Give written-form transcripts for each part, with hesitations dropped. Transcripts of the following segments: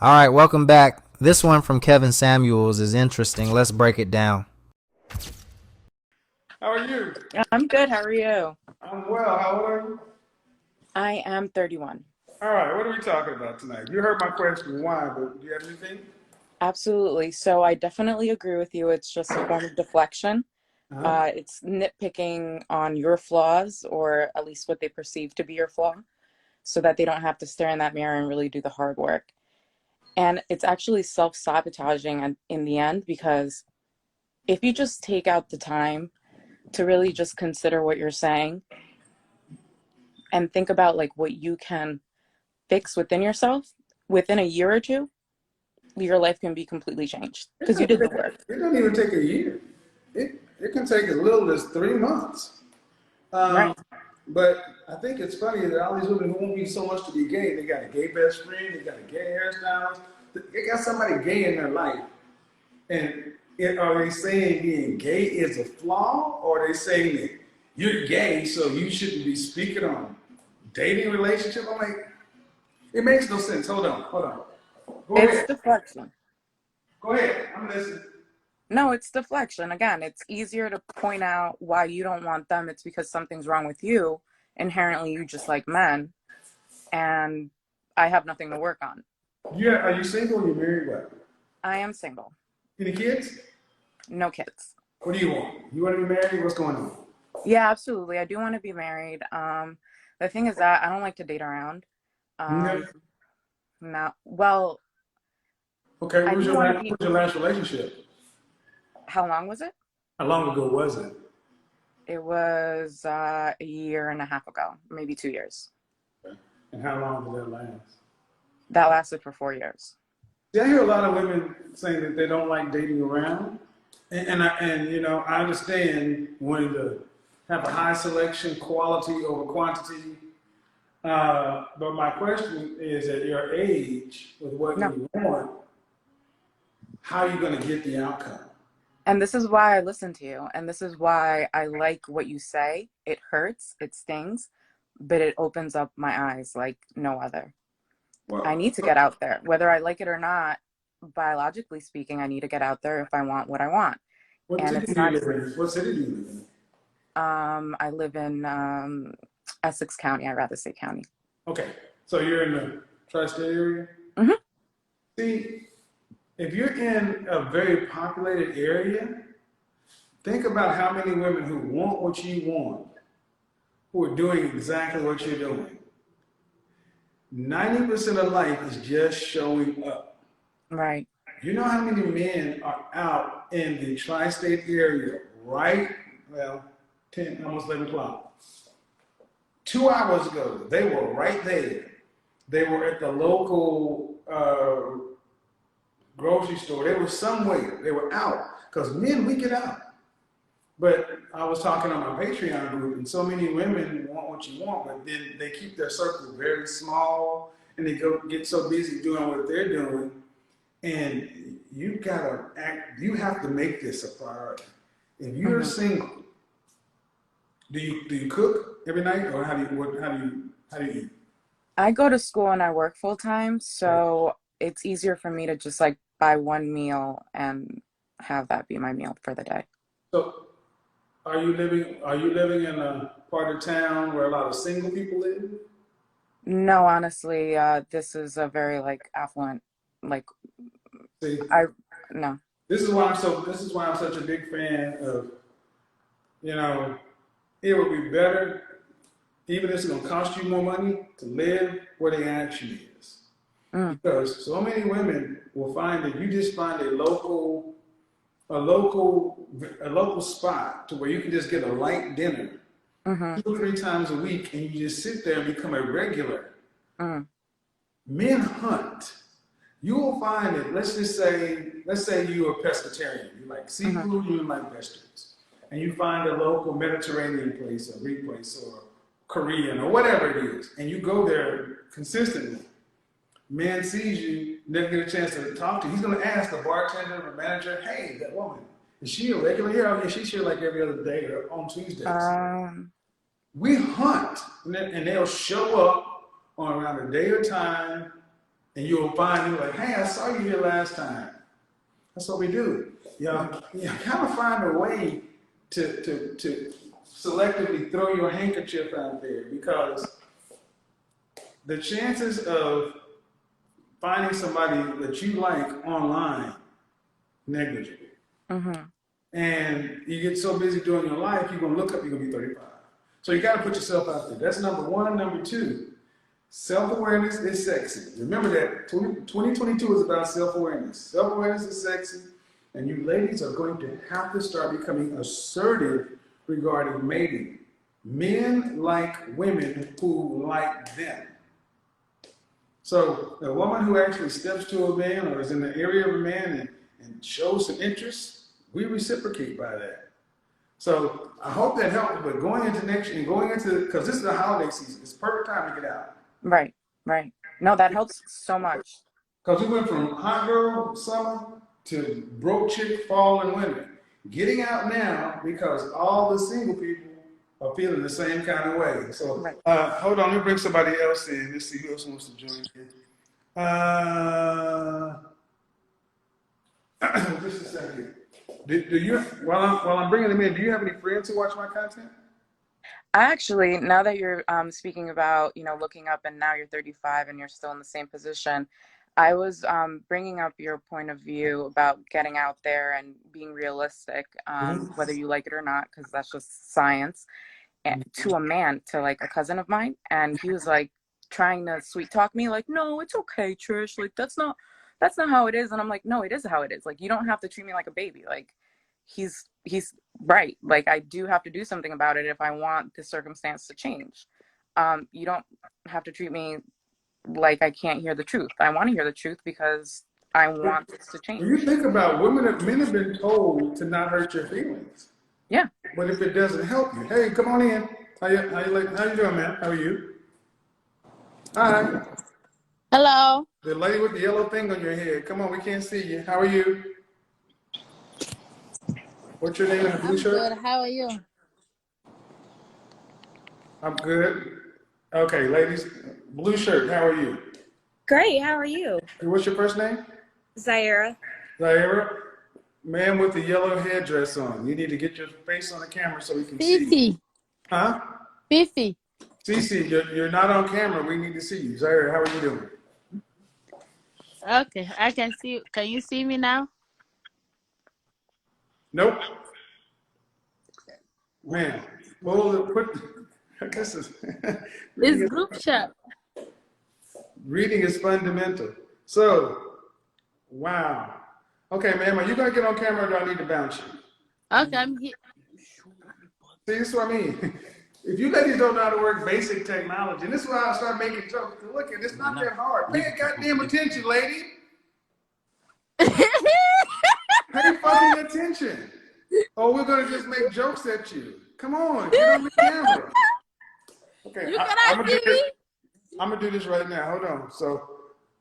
All right, welcome back. This one from Kevin Samuels is interesting. Let's break it down. How are you? I'm good. How are you? I'm well. How old are you? I am 31. All right. What are we talking about tonight? You heard my question, why? But do you have anything? Absolutely. So I definitely agree with you. It's just a form of deflection. Uh-huh. It's nitpicking on your flaws, or at least what they perceive to be your flaw, so that they don't have to stare in that mirror and really do the hard work. And it's actually self-sabotaging in the end, because if you just take out the time to really just consider what you're saying and think about like what you can fix within yourself within a year or two, your life can be completely changed It because you doesn't did the take, work. it doesn't even take a year. It can take as little as 3 months. Um, Right. but I think it's funny that all these women who want me so much to be gay, they got a gay best friend, they got a gay hairstylist, they got somebody gay in their life. And are they saying being gay is a flaw, or are they saying that you're gay, so you shouldn't be speaking on dating relationship? I'm like, it makes no sense. Hold on, hold on. Go It's ahead. deflection. Go ahead. I'm listening. No, it's deflection. Again, it's easier to point out why you don't want them. It's because something's wrong with you. Inherently, you just like men, and I have nothing to work on. Yeah, are you single or you married? What? I am single, Any kids? no kids. What do you want? You want to be married? What's going on? Yeah, absolutely. I do want to be married. The thing is that I don't like to date around. Okay. Um, Now, well, Okay. I do want to be. What was your last relationship? How long was it? How long ago was it? It was a year and a half ago, maybe 2 years. Okay. And how long did that last? That lasted for 4 years. See, I hear a lot of women saying that they don't like dating around, and you know I understand wanting to have a high selection, quality over quantity. But my question is, at your age, with what No. you want, how are you going to get the outcome? And this is why I listen to you. And this is why I like what you say. It hurts, it stings, but it opens up my eyes like no other. I Well, need to get out there. Whether I like it or not, biologically speaking, I need to get out there if I want what I want. what And city it's do you not, live in? What city do you live in? I live in Essex County. I'd rather say county. Okay, so you're in the tri-state area. Hmm. See, if you're in a very populated area, think about how many women who want what you want, who are doing exactly what you're doing. 90% of life is just showing up. Right. You know how many men are out in the tri-state area right, well, 10, almost 11 o'clock. 2 hours ago, they were right there. They were at the local grocery store. They were somewhere. They were out. Because men, we get out. But I was talking on my Patreon group, and so many women want what you want, but then they keep their circle very small, and they go get so busy doing what they're doing, and you gotta act. You have to make this a priority. If you're Hmm. single, do you cook every night, or how do you eat? I go to school and I work full time, Okay. so it's easier for me to just like buy one meal and have that be my meal for the day. So, are you living in a part of town where a lot of single people live? No, honestly, this is a very like affluent, like See, I no. this is why I'm such a big fan of, you know, it would be better, even if it's going to cost you more money, to live where the action is. Mm, Because so many women will find that you just find a local spot to where you can just get a light dinner mm-hmm, 2 or 3 times a week, and you just sit there and become a regular. mm, Men hunt. You will find that, let's say you're a pescatarian, you like mm-hmm. seafood, you like vegetables, and you find a local Mediterranean place or Greek place or Korean or whatever it is, and you go there consistently. Man sees you, never get a chance to talk to you. He's going to ask the bartender or manager, hey, that woman, is she a regular here? Oh, yeah, she's here like every other day or on Tuesdays. Um, We hunt, and they'll show up on around a day or time, And you'll find you're like, hey, I saw you here last time. That's what we do. You kind of find a way to selectively throw your handkerchief out there because the chances of finding somebody that you like online, negligible. Mm-hmm. And you get so busy doing your life, you're gonna look up, you're gonna be 35. So you gotta put yourself out there. That's number one. Number two, self-awareness is sexy. Remember that 2022 is about self-awareness. Self-awareness is sexy, and you ladies are going to have to start becoming assertive regarding mating. Men like women who like them. So a woman who actually steps to a man or is in the area of a man and shows some interest, we reciprocate by that. So I hope that helped. But going into next year and going into, because this is the holiday season, it's perfect time to get out. Right, right. No, that helps so much. Because we went from hot girl summer to broke chick fall and winter. Getting out now because all the single people are feeling the same kind of way. So Right. hold on, let me bring somebody else in. Let's see who else wants to join in. Just a second. Do you while I'm bringing them in, do you have any friends who watch my content? Actually, now that you're speaking about, looking up and now you're 35 and you're still in the same position, I was bringing up your point of view about getting out there and being realistic, whether you like it or not, because that's just science, to a man, to like a cousin of mine. And he was like trying to sweet talk me, like, no, it's okay, Trish. Like, that's not how it is. And I'm like, no, it is how it is. Like, you don't have to treat me like a baby. Like, he's right. Like, I do have to do something about it if I want the circumstance to change. You don't have to treat me like I can't hear the truth. I want to hear the truth because I want this to When you change. think about men have been told to not hurt your feelings. Yeah. But if it doesn't help you, hey, come on in. How you doing, man? How are you? Hi. Hello. The lady with the yellow thing on your head. Come on, we can't see you. How are you? What's your name in the blue I'm shirt? good. How are you? I'm good. Okay, ladies, blue shirt. How are you? Great. How are you? What's your first name? Zaira. Zaira. Man with the yellow headdress on. You need to get your face on the camera so we can see you. Fifi. Huh? Fifi. Cece, you're not on camera. We need to see you. Zaire, how are you doing? Okay, I can see you. Can you see me now? Nope. Man, I guess it's, It's group chat. reading is fundamental. So, wow. Okay, ma'am, are you going to get on camera or do I need to bounce you? Okay, I'm here. See, this is what I mean. If you ladies don't know how to work basic technology, and this is why I start making jokes. Look, it's not that hard. Pay goddamn attention, lady. Pay fucking attention. Oh, we're gonna just make jokes at you. Come on, get on the camera. Okay, You I'm cannot gonna see do this. me? I'm gonna do this right now. Hold on. So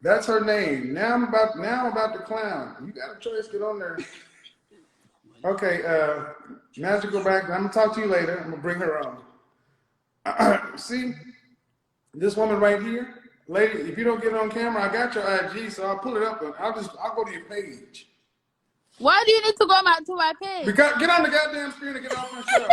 that's her name. Now I'm about to clown. You got a choice. Get on there. Okay, Magical back. I'm gonna talk to you later. I'm gonna bring her on. See, this woman right here, lady, if you don't get it on camera, I got your IG, so I'll pull it up and I'll go to your page. Why do you need to go back to my page? Get on the goddamn screen and get off my show.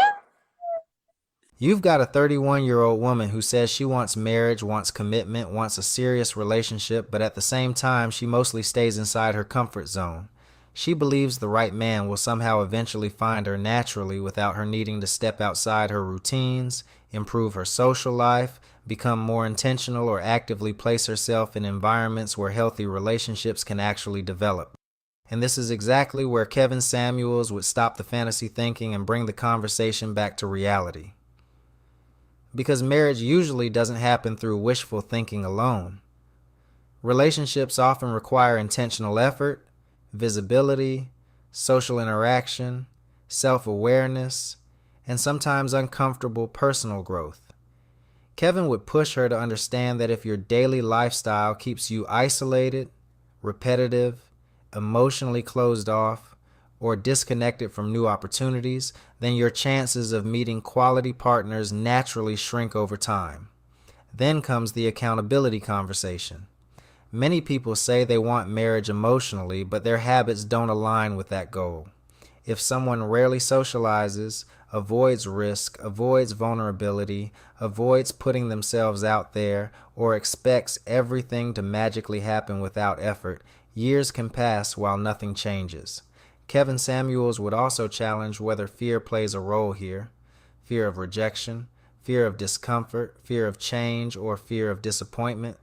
You've got a 31-year-old woman who says she wants marriage, wants commitment, wants a serious relationship, but at the same time, she mostly stays inside her comfort zone. She believes the right man will somehow eventually find her naturally without her needing to step outside her routines, improve her social life, become more intentional, or actively place herself in environments where healthy relationships can actually develop. And this is exactly where Kevin Samuels would stop the fantasy thinking and bring the conversation back to reality. Because marriage usually doesn't happen through wishful thinking alone. Relationships often require intentional effort, visibility, social interaction, self-awareness, and sometimes uncomfortable personal growth. Kevin would push her to understand that if your daily lifestyle keeps you isolated, repetitive, emotionally closed off, or disconnected from new opportunities, then your chances of meeting quality partners naturally shrink over time. Then comes the accountability conversation. Many people say they want marriage emotionally, but their habits don't align with that goal. If someone rarely socializes, avoids risk, avoids vulnerability, avoids putting themselves out there, or expects everything to magically happen without effort, years can pass while nothing changes. Kevin Samuels would also challenge whether fear plays a role here. Fear of rejection, fear of discomfort, fear of change, or fear of disappointment.